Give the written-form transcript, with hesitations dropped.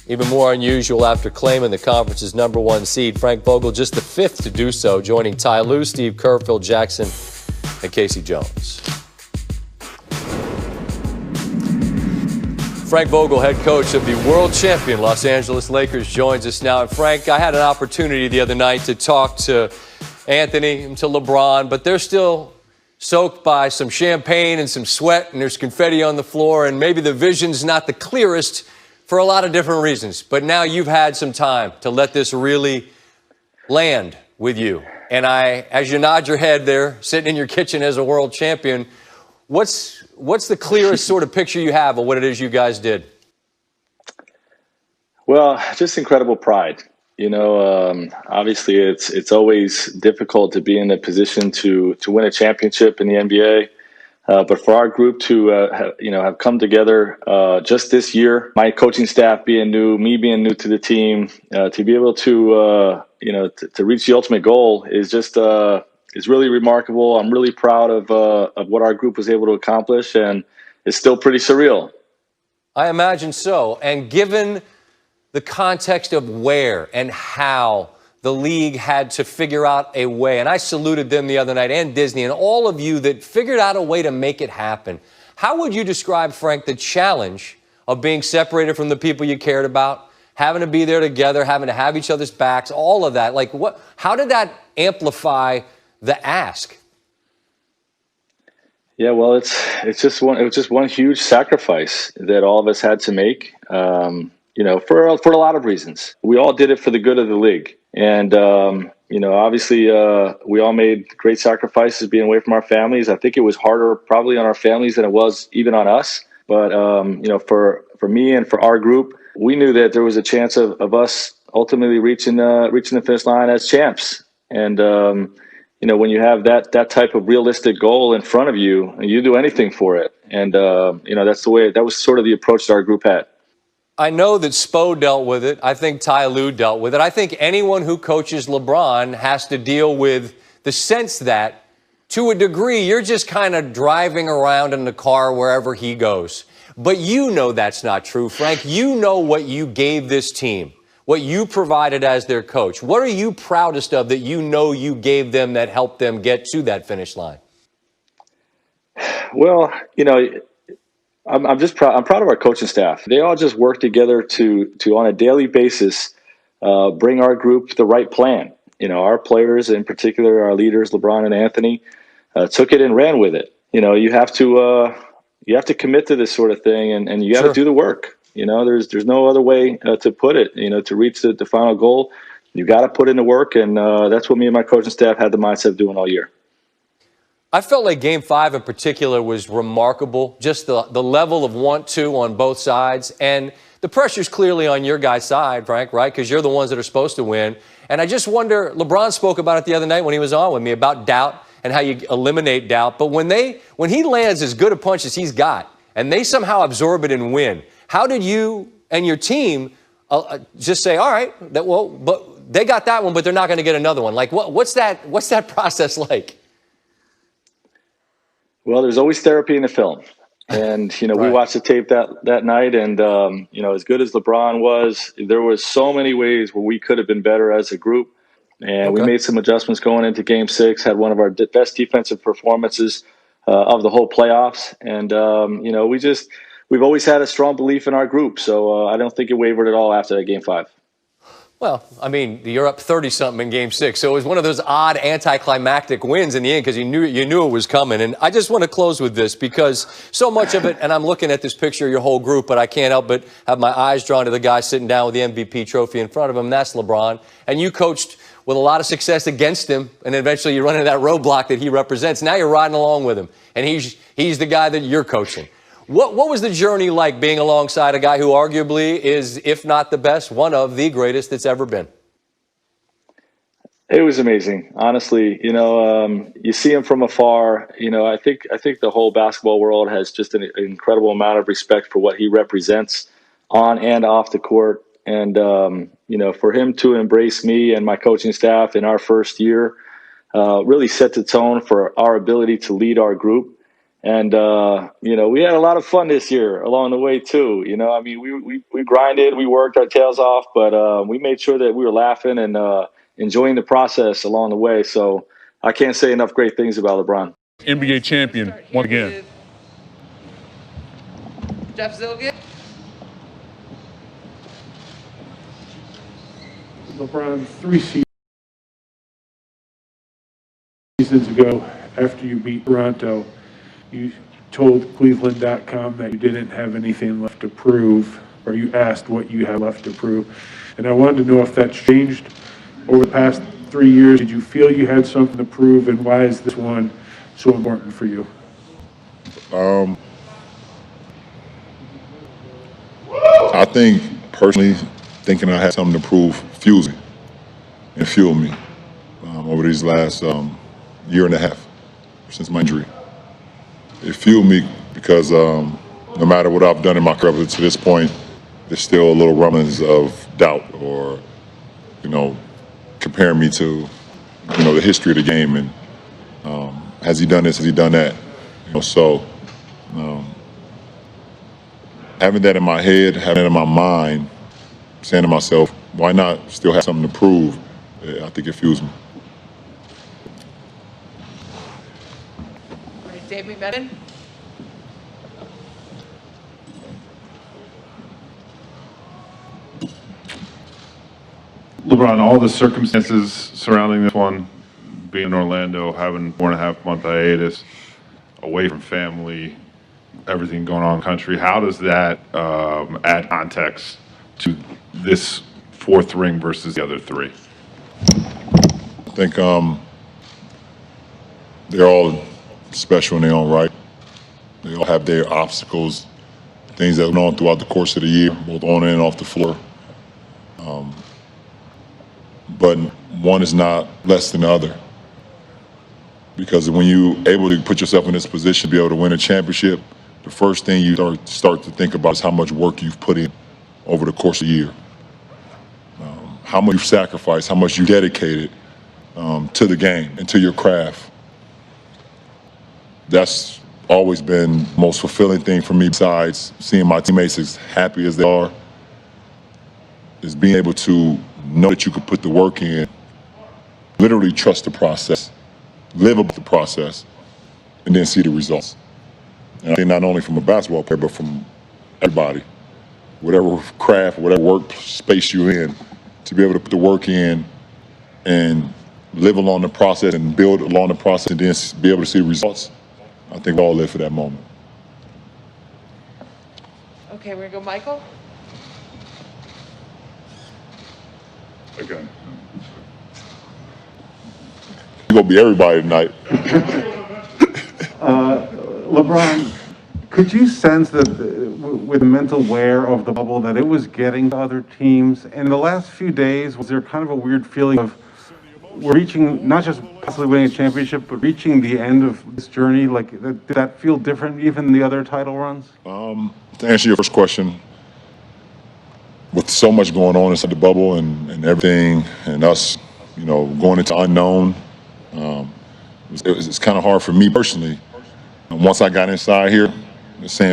Even more unusual after claiming the conference's #1 seed. Frank Vogel just the 5th to do so, joining Ty Lue, Steve Kerr, Phil Jackson, and Casey Jones. Frank Vogel, head coach of the world champion Los Angeles Lakers, joins us now. And Frank, I had an opportunity the other night to talk to Anthony and to LeBron, but they're still soaked by some champagne and some sweat, and there's confetti on the floor, and maybe the vision's not the clearest for a lot of different reasons. But now you've had some time to let this really land with you. And as you nod your head there, sitting in your kitchen as a world champion, what's the clearest sort of picture you have of what it is you guys did? Well, just incredible pride. Obviously it's always difficult to be in a position to win a championship in the NBA. But for our group to have come together just this year, my coaching staff being new, me being new to the team, to be able to reach the ultimate goal is really remarkable. I'm really proud of what our group was able to accomplish, and it's still pretty surreal. I imagine so. And given the context of where and how the league had to figure out a way, and I saluted them the other night, and Disney, and all of you that figured out a way to make it happen. How would you describe, Frank, the challenge of being separated from the people you cared about, having to be there together, having to have each other's backs, all of that? Like, how did that amplify the ask? Yeah, well, it was just one huge sacrifice that all of us had to make. For a lot of reasons. We all did it for the good of the league. And, obviously we all made great sacrifices being away from our families. I think it was harder probably on our families than it was even on us. But, for me and for our group, we knew that there was a chance of us ultimately reaching the finish line as champs. And, when you have that type of realistic goal in front of you, you do anything for it. And, that was sort of the approach that our group had. I know that Spo dealt with it. I think Ty Lue dealt with it. I think anyone who coaches LeBron has to deal with the sense that, to a degree, you're just kind of driving around in the car wherever he goes. But you know that's not true, Frank. You know what you gave this team, what you provided as their coach. What are you proudest of that you know you gave them that helped them get to that finish line? Well, I'm just proud. I'm proud of our coaching staff. They all just work together to on a daily basis bring our group the right plan. Our players, in particular, our leaders, LeBron and Anthony, took it and ran with it. You have to commit to this sort of thing, and you got to do the work. There's no other way to put it. To reach the final goal, you got to put in the work, and that's what me and my coaching staff had the mindset of doing all year. I felt like Game 5 in particular was remarkable, just the level of want-to on both sides. And the pressure's clearly on your guys' side, Frank, right? Because you're the ones that are supposed to win. And I just wonder, LeBron spoke about it the other night when he was on with me, about doubt and how you eliminate doubt. But when he lands as good a punch as he's got, and they somehow absorb it and win, how did you and your team just say, all right, but they got that one, but they're not going to get another one? Like, what's that process like? Well, there's always therapy in the film. And, Right. We watched the tape that night. And, as good as LeBron was, there was so many ways where we could have been better as a group. And we made some adjustments going into Game 6, had one of our best defensive performances of the whole playoffs. And, we've always had a strong belief in our group. So I don't think it wavered at all after that Game 5. Well, I mean, you're up 30-something in Game 6, so it was one of those odd anticlimactic wins in the end because you knew it was coming. And I just want to close with this because so much of it, and I'm looking at this picture of your whole group, but I can't help but have my eyes drawn to the guy sitting down with the MVP trophy in front of him. That's LeBron. And you coached with a lot of success against him, and eventually you run into that roadblock that he represents. Now you're riding along with him, and he's the guy that you're coaching. What was the journey like being alongside a guy who arguably is, if not the best, one of the greatest that's ever been? It was amazing, honestly. You see him from afar. I think the whole basketball world has just an incredible amount of respect for what he represents on and off the court. And for him to embrace me and my coaching staff in our first year really set the tone for our ability to lead our group. And we had a lot of fun this year along the way too. I mean, we grinded, we worked our tails off, but we made sure that we were laughing and enjoying the process along the way. So I can't say enough great things about LeBron. NBA champion once again. Jeff Zilgit. LeBron, 3 seasons ago, after you beat Toronto, you told Cleveland.com that you didn't have anything left to prove, or you asked what you had left to prove. And I wanted to know if that's changed over the past 3 years. Did you feel you had something to prove, and why is this one so important for you? I think, personally, thinking I had something to prove fuels me and fueled me over these last year and a half since my injury. It fueled me because no matter what I've done in my career to this point, there's still a little rumblings of doubt or, comparing me to, the history of the game and has he done this, has he done that? Having that in my head, having it in my mind, saying to myself, why not still have something to prove? I think it fuels me. All right, Dave McMenamin. LeBron, all the circumstances surrounding this one, being in Orlando, having 4.5-month hiatus, away from family, everything going on in the country, how does that add context to this fourth ring versus the other three? I think they're all special in their own right. They all have their obstacles, things that went on throughout the course of the year, both on and off the floor. But one is not less than the other. Because when you're able to put yourself in this position to be able to win a championship, the first thing you start to think about is how much work you've put in over the course of the year. How much you've sacrificed, how much you dedicated to the game and to your craft. That's always been the most fulfilling thing for me, besides seeing my teammates as happy as they are, is being able to know that you could put the work in, literally trust the process, live up the process, and then see the results. And I think not only from a basketball player, but from everybody, whatever craft, whatever work space you're in, to be able to put the work in and live along the process and build along the process and then be able to see the results. I think we all live for that moment. Okay, we're gonna go Michael. Okay. You're gonna be everybody tonight. LeBron, could you sense that with the mental wear of the bubble that it was getting to other teams? And in the last few days, was there kind of a weird feeling of we're reaching, not just possibly winning a championship, but reaching the end of this journey? Like, did that feel different even than the other title runs? To answer your first question, with so much going on inside the bubble and everything, and us, going into unknown, it's kind of hard for me personally. Once I got inside here, saying